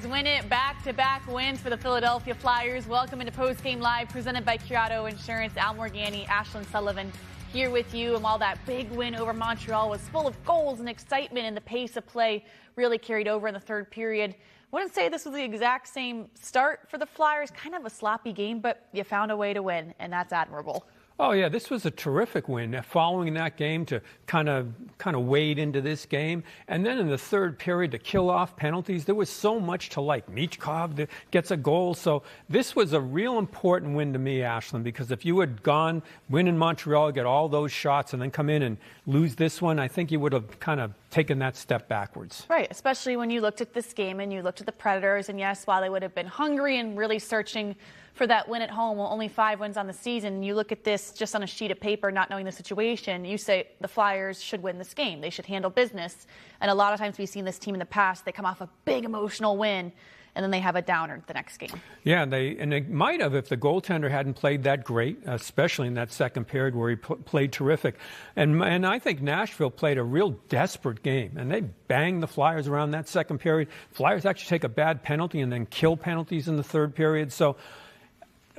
win it. Back-to-back wins for the Philadelphia Flyers. Welcome into Postgame Live, presented by Curato Insurance. Al Morgani, Ashlyn Sullivan here with you. And while that big win over Montreal was full of goals and excitement, and the pace of play really carried over in the third period, I wouldn't say this was the exact same start for the Flyers. Kind of a sloppy game, but you found a way to win, and that's admirable. Oh, yeah, this was a terrific win. Following that game to kind of wade into this game. And then in the third period to kill off penalties, there was so much to like. Michkov gets a goal. So this was a real important win to me, Ashlyn, because if you had gone, win in Montreal, get all those shots, and then come in and lose this one, I think you would have kind of taken that step backwards. Right, especially when you looked at this game and you looked at the Predators, and yes, while they would have been hungry and really searching for that win at home, well, only 5 wins on the season. You look at this just on a sheet of paper, not knowing the situation. You say the Flyers should win this game. They should handle business. And a lot of times we've seen this team in the past, they come off a big emotional win, and then they have a downer the next game. Yeah, they might have if the goaltender hadn't played that great, especially in that second period where he played terrific. And I think Nashville played a real desperate game, and they banged the Flyers around that second period. Flyers actually take a bad penalty and then kill penalties in the third period. So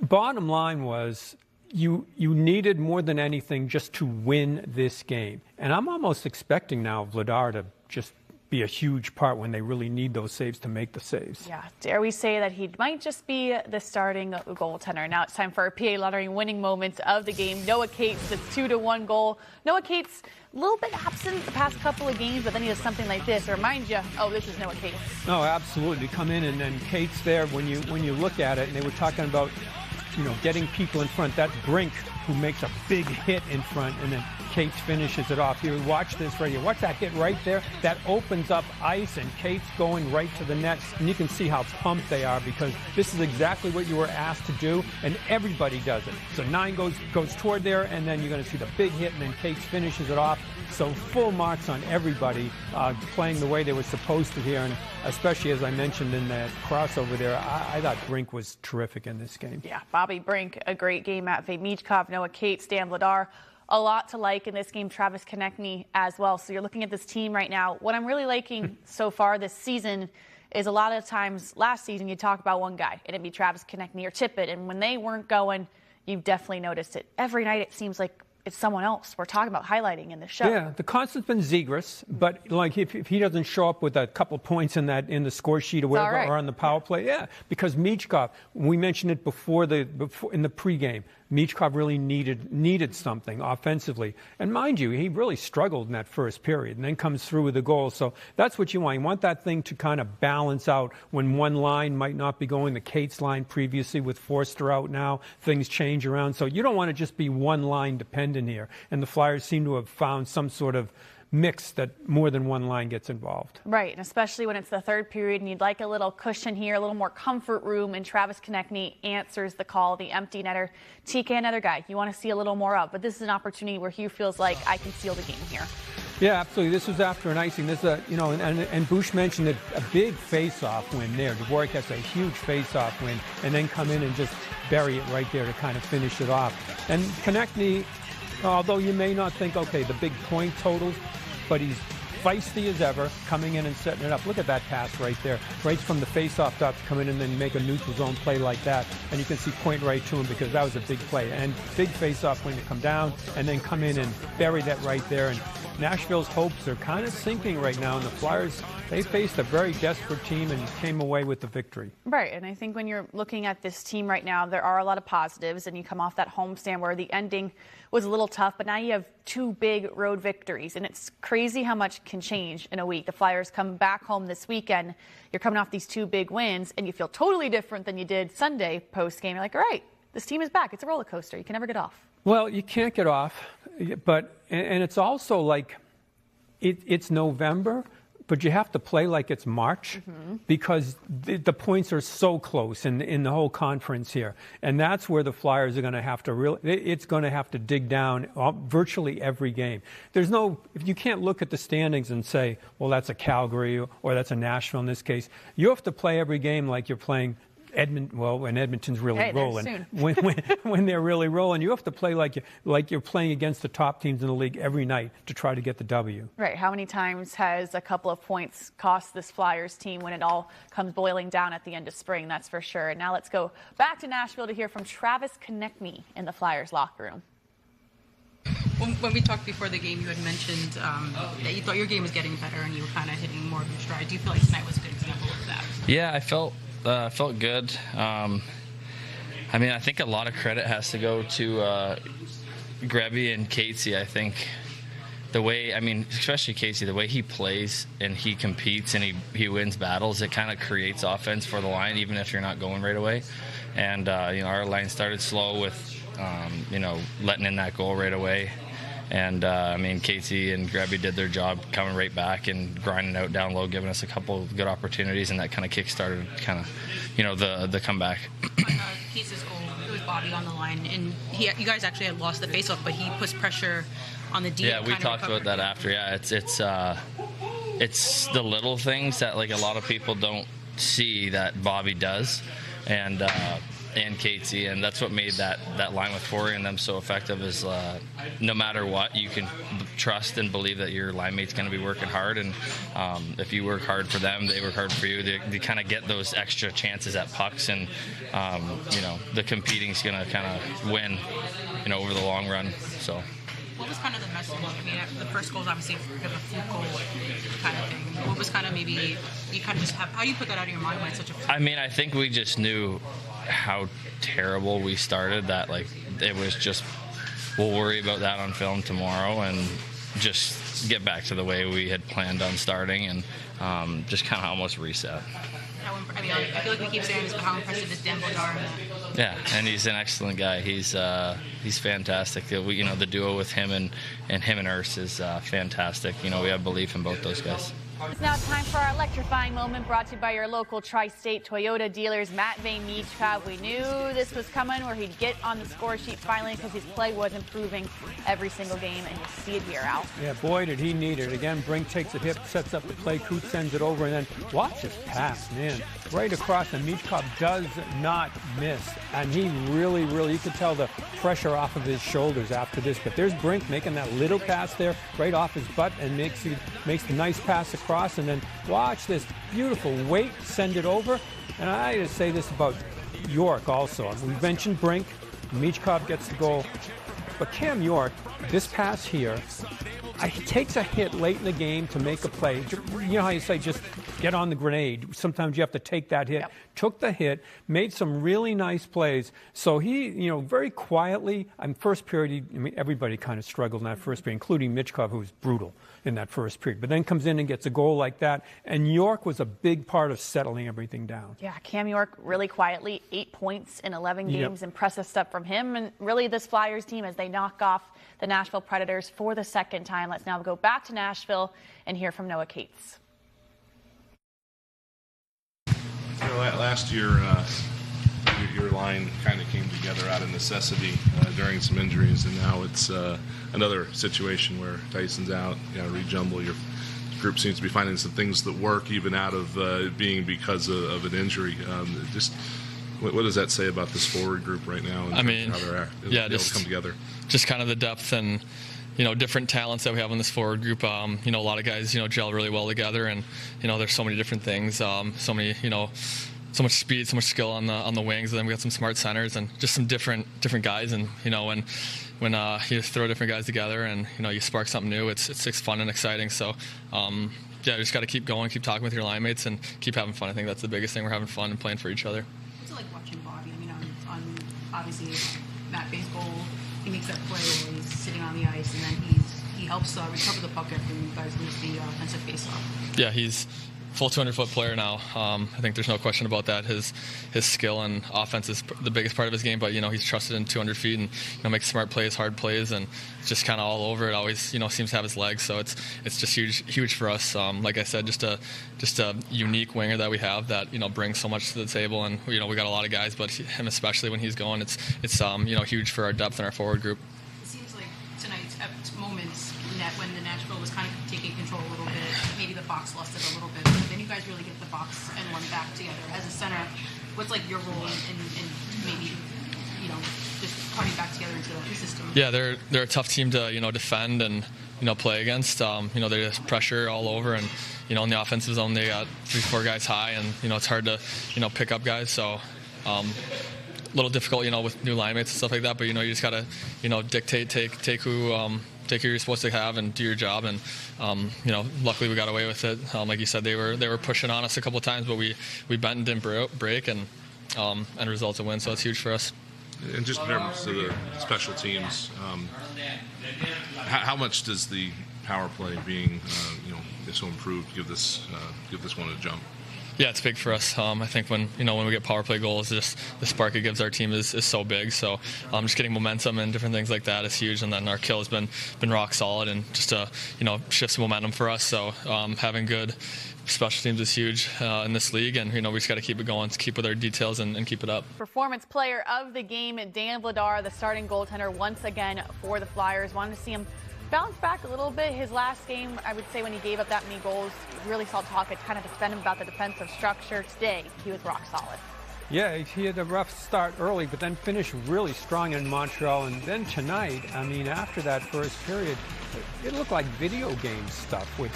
bottom line was you needed more than anything just to win this game. And I'm almost expecting now Vladar to just be a huge part when they really need those saves to make the saves. Yeah, dare we say that he might just be the starting goaltender. Now it's time for our PA lottery winning moments of the game. Noah Cates, the 2-1 goal. Noah Cates, a little bit absent the past couple of games, but then he does something like this. It reminds you, oh, this is Noah Cates. No, absolutely. Come in and then Cates there, when you look at it, and they were talking about, getting people in front. That Brink, who makes a big hit in front, and then Cates finishes it off. Here, watch this right here. Watch that hit right there. That opens up ice, and Cates going right to the net. And you can see how pumped they are, because this is exactly what you were asked to do, and everybody does it. So 9 goes toward there, and then you're going to see the big hit, and then Cates finishes it off. So full marks on everybody playing the way they were supposed to here, and especially, as I mentioned in that crossover there, I thought Brink was terrific in this game. Yeah, Bobby Brink, a great game. Matvei Michkov, Noah Cates, Dan Vladar. A lot to like in this game. Travis Konecny as well. So you're looking at this team right now. What I'm really liking so far this season is a lot of times last season you talk about one guy, and it'd be Travis Konecny or Tippett. And when they weren't going, you've definitely noticed it. Every night it seems like it's someone else we're talking about highlighting in the show. Yeah, the constant's been Zegras, but like if he doesn't show up with a couple points in the score sheet or whatever, or on the power play, because Michkov, we mentioned it before in the pregame, Michkov really needed something offensively. And mind you, he really struggled in that first period and then comes through with a goal. So that's what you want. You want that thing to kind of balance out when one line might not be going. The Cates line previously with Forster out now, things change around. So you don't want to just be one line dependent here. And the Flyers seem to have found some sort of mix that more than one line gets involved. Right, and especially when it's the third period and you'd like a little cushion here, a little more comfort room, and Travis Konecny answers the call, the empty netter. TK, another guy you want to see a little more of, but this is an opportunity where Hugh feels like I can seal the game here. Yeah, absolutely. This was after an icing. This is and Bush mentioned it, a big face-off win there. Dvorak has a huge face-off win, and then come in and just bury it right there to kind of finish it off. And Konecny, although you may not think, okay, the big point totals, but he's feisty as ever, coming in and setting it up. Look at that pass right there. Right from the face-off dot to come in and then make a neutral zone play like that. And you can see point right to him, because that was a big play. And big face-off win to come down and then come in and bury that right there. And Nashville's hopes are kind of sinking right now, and the Flyers, they faced a very desperate team and came away with the victory. Right, and I think when you're looking at this team right now, there are a lot of positives, and you come off that homestand where the ending was a little tough, but now you have 2 big road victories, and it's crazy how much can change in a week. The Flyers come back home this weekend, you're coming off these 2 big wins, and you feel totally different than you did Sunday post-game. You're like, all right, this team is back. It's a roller coaster. You can never get off. Well, you can't get off, but it's also like it's November, but you have to play like it's March, because the points are so close in the whole conference here. And that's where the Flyers are going to have to it's going to have to dig down virtually every game. If you can't look at the standings and say, well, that's a Calgary or that's a Nashville in this case. You have to play every game like you're playing when Edmonton's really rolling, soon. when they're really rolling, you have to play like you're playing against the top teams in the league every night to try to get the W. Right. How many times has a couple of points cost this Flyers team when it all comes boiling down at the end of spring? That's for sure. And now let's go back to Nashville to hear from Travis Konecny in the Flyers locker room. When we talked before the game, you had mentioned that you thought your game was getting better and you were kind of hitting more of your stride. Do you feel like tonight was a good example of that? Yeah, I felt good. I mean, I think a lot of credit has to go to Grebby and Casey. I think the way, especially Casey, the way he plays and he competes and he wins battles, it kind of creates offense for the line, even if you're not going right away. And, our line started slow with, letting in that goal right away. And, Casey and Grebby did their job coming right back and grinding out down low, giving us a couple of good opportunities, and that kind of kick-started the comeback. Casey's goal, it was Bobby on the line, and you guys actually had lost the faceoff, but he puts pressure on the D. Yeah, we talked about that after. Yeah, it's the little things that, like, a lot of people don't see that Bobby does, and Casey, and that's what made that line with Corey and them so effective is no matter what, you can trust and believe that your line mate's going to be working hard, and if you work hard for them, they work hard for you. They kind of get those extra chances at pucks, and the competing's going to kind of win, over the long run. So. What was kind of the message? The first goal is obviously a fluke goal kind of thing. What was kind of maybe you kind of just how you put that out of your mind when it's such a fluke? I think we just knew how terrible we started, that it was just, we'll worry about that on film tomorrow and just get back to the way we had planned on starting, and just kind of almost reset. I feel like we keep saying this, but how impressive is Vladar? Yeah, and he's an excellent guy. He's fantastic. The duo with him and Urs is fantastic. We have belief in both those guys. It's now time for our electrifying moment, brought to you by your local tri-state Toyota dealers. Matvei Michkov, we knew this was coming, where he'd get on the score sheet finally, because his play was improving every single game, and you see it here, Al. Yeah, boy, did he need it. Again, Brink takes a hit, sets up the play, Coote sends it over, and then watch this pass, man. Right across, and Michkov does not miss. And he really, you could tell the pressure off of his shoulders after this. But there's Brink making that little pass there, right off his butt, and makes the nice pass across. And then watch this beautiful weight, send it over. And I gotta say this about York also. We mentioned Brink, Michkov gets the goal. But Cam York, this pass here, he takes a hit late in the game to make a play. You know how you say, just get on the grenade. Sometimes you have to take that hit. Yep. Took the hit, made some really nice plays. So he, very quietly, first period, everybody kind of struggled in that first period, including Michkov, who was brutal in that first period. But then comes in and gets a goal like that. And York was a big part of settling everything down. Yeah, Cam York really quietly, 8 points in 11 games. Yep. Impressive stuff from him. And really this Flyers team, as they knock off the Nashville Predators for the second time. Let's now go back to Nashville and hear from Noah Cates. Last year, your line kind of came together out of necessity during some injuries, and now it's another situation where Tyson's out. Reed Jumble, your group seems to be finding some things that work even out of being because of an injury. What does that say about this forward group right now? And how they're able to come together. Just kind of the depth and different talents that we have in this forward group. A lot of guys gel really well together, and there's so many different things. So many so much speed, so much skill on the wings, and then we got some smart centers and just some different guys. And when you throw different guys together and you spark something new, it's fun and exciting. So. You just got to keep going, keep talking with your line mates, and keep having fun. I think that's the biggest thing. We're having fun and playing for each other. What's it like watching Bobby? On obviously Matvei's goal, he makes that play where he's sitting on the ice, and then he helps recover the puck after you guys lose the offensive faceoff. Yeah, he's full 200-foot player now. I think there's no question about that. His skill and offense is the biggest part of his game, but he's trusted in 200 feet and makes smart plays, hard plays, and just kind of all over it. Always seems to have his legs, so it's just huge for us. Like I said, just a unique winger that we have that brings so much to the table, and we got a lot of guys, but him especially when he's going, it's huge for our depth in our forward group. It seems like tonight's at moments when the Nashville was kind of taking control a little bit, maybe the box lost it a little bit, but then you guys really get the box and one back together. As a center, what's like your role in maybe just coming back together into the system? Yeah, they're a tough team to defend and play against. They just pressure all over, and in the offensive zone they got 3-4 guys high, and it's hard to pick up guys. So a little difficult with new line mates and stuff like that. But you just gotta dictate, take who you're supposed to have and do your job. And luckily we got away with it. Like you said, they were pushing on us a couple of times, but we bent and didn't break, and results a win. So it's huge for us. And just in terms of the special teams, how much does the power play being so improved give this one a jump? Yeah, it's big for us. I think when we get power play goals, just the spark it gives our team is so big. So just getting momentum and different things like that is huge. And then our kill has been rock solid, and just shifts momentum for us. So having good special teams is huge in this league, and we just got to keep it going, keep with our details, and keep it up. Performance player of the game, Dan Vladar, the starting goaltender once again for the Flyers. Wanted to see him bounce back a little bit. His last game, I would say, when he gave up that many goals, really saw Tocchet kind of defend him about the defensive structure. Today, he was rock solid. Yeah, he had a rough start early, but then finished really strong in Montreal. And then tonight, after that first period, it looked like video game stuff with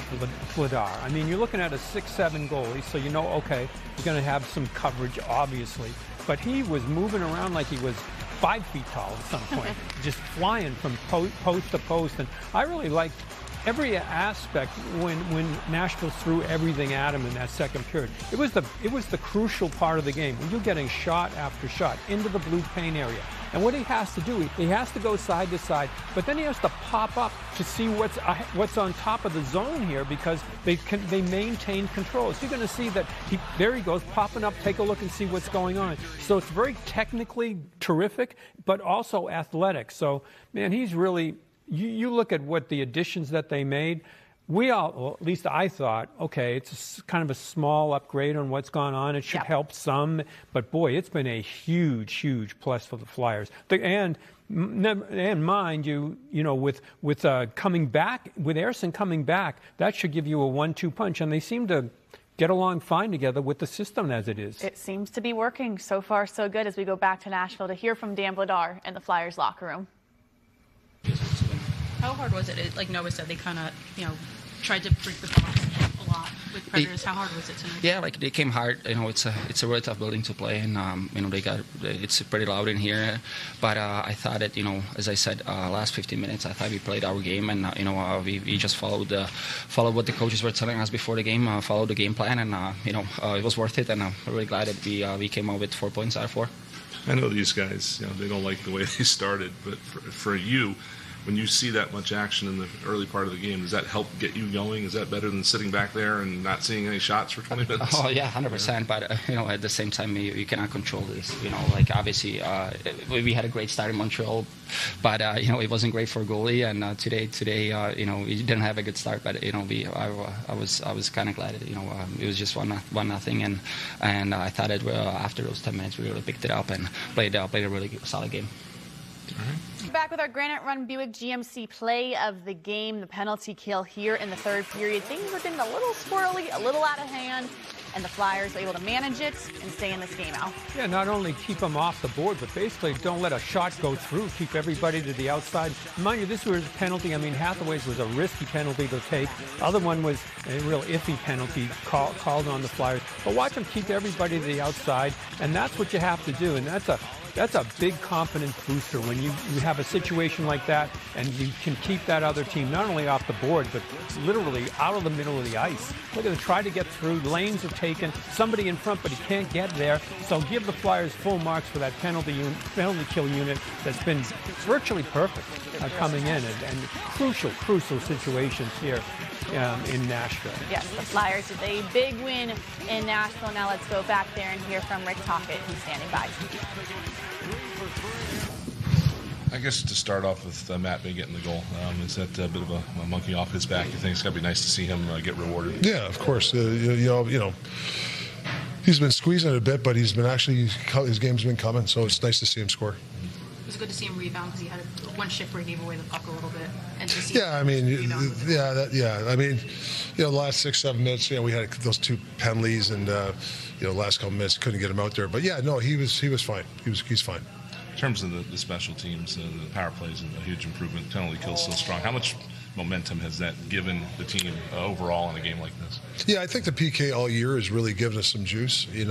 Vladar. You're looking at a 6-7 goalie, so okay, he's going to have some coverage, obviously. But he was moving around like he was 5 feet tall at some point, just flying from post to post. And I really liked every aspect when Nashville threw everything at him in that second period. It was the crucial part of the game, when you're getting shot after shot into the blue paint area. And what he has to do, he has to go side to side, but then he has to pop up to see what's on top of the zone here, because they maintain control. So you're going to see that there he goes, popping up. Take a look and see what's going on. So it's very technically terrific, but also athletic. So man, he's really. You look at what the additions that they made. Well, at least I thought, okay, it's kind of a small upgrade on what's gone on. It should help some, but boy, it's been a huge, huge plus for the Flyers. And mind you, with coming back, with Ersson coming back, that should give you a 1-2 punch, and they seem to get along fine together with the system as it is. It seems to be working so far, so good. As we go back to Nashville to hear from Dan Vladar in the Flyers locker room. How hard was it? Like Noah said, they kind of, tried to break the box a lot with Predators. How hard was it tonight? Yeah, they came hard. It's a really tough building to play, and it's pretty loud in here. But I thought that as I said, last 15 minutes, I thought we played our game, and we just followed what the coaches were telling us before the game, followed the game plan, and it was worth it. And I'm really glad that we came out with 4 points out of 4. I know these guys, they don't like the way they started, but for you, when you see that much action in the early part of the game, does that help get you going? Is that better than sitting back there and not seeing any shots for 20 minutes? Oh, yeah, 100%. But, at the same time, you cannot control this. Obviously, we had a great start in Montreal, but, it wasn't great for a goalie. And today, we didn't have a good start, but, I was kind of glad that, it was just 1-0. And I thought that after those 10 minutes, we really picked it up and played a really solid game. All right. Back with our Granite Run Buick GMC play of the game, the penalty kill here in the third period. Things were getting a little squirrely, a little out of hand, and the Flyers were able to manage it and stay in this game out. Yeah, not only keep them off the board, but basically don't let a shot go through, keep everybody to the outside. Mind you, this was a penalty. Hathaway's was a risky penalty to take. The other one was a real iffy penalty called on the Flyers. But watch them keep everybody to the outside, and that's what you have to do, and that's a big confidence booster when you have a situation like that and you can keep that other team not only off the board but literally out of the middle of the ice. Look at them try to get through. Lanes are taken. Somebody in front, but he can't get there. So give the Flyers full marks for that penalty kill unit that's been virtually perfect coming in and crucial situations here in Nashville. Yes, the Flyers did a big win in Nashville. Now let's go back there and hear from Rick Tocchet, who's standing by. I guess to start off with Matvei getting the goal, is that a bit of a monkey off his back? You think it's got to be nice to see him get rewarded? Yeah, of course. He's been squeezing it a bit, but his game's been coming, so it's nice to see him score. It was good to see him rebound because he had a one shift where he gave away the puck a little bit. And to see I mean, I mean, the last 6-7 minutes, we had those 2 penalties, and last couple minutes couldn't get him out there. But no, he was fine. He's fine. In terms of the special teams, the power plays is a huge improvement. Penalty kill's still strong. How much momentum has that given the team overall in a game like this? Yeah, I think the PK all year has really given us some juice. It's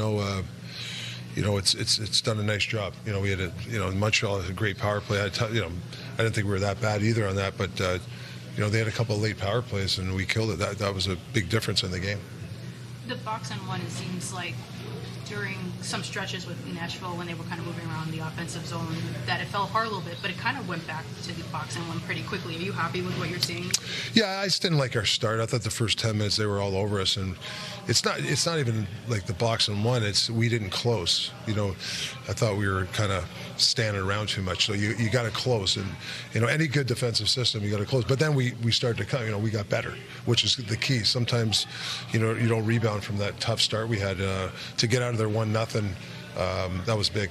done a nice job. We had in Montreal had a great power play. I didn't think we were that bad either on that, but they had a couple of late power plays and we killed it. That was a big difference in the game. The box and one, it seems like during some stretches with Nashville when they were kind of moving around the offensive zone that it fell apart a little bit, but it kind of went back to the box and one pretty quickly. Are you happy with what you're seeing? Yeah, I just didn't like our start. I thought the first 10 minutes they were all over us, and it's not even like the box and one. It's we didn't close. I thought we were kind of standing around too much. So you got to close, and any good defensive system you got to close. But then we started to come. We got better, which is the key. Sometimes you don't rebound from that tough start we had to get out of there 1-0. That was big.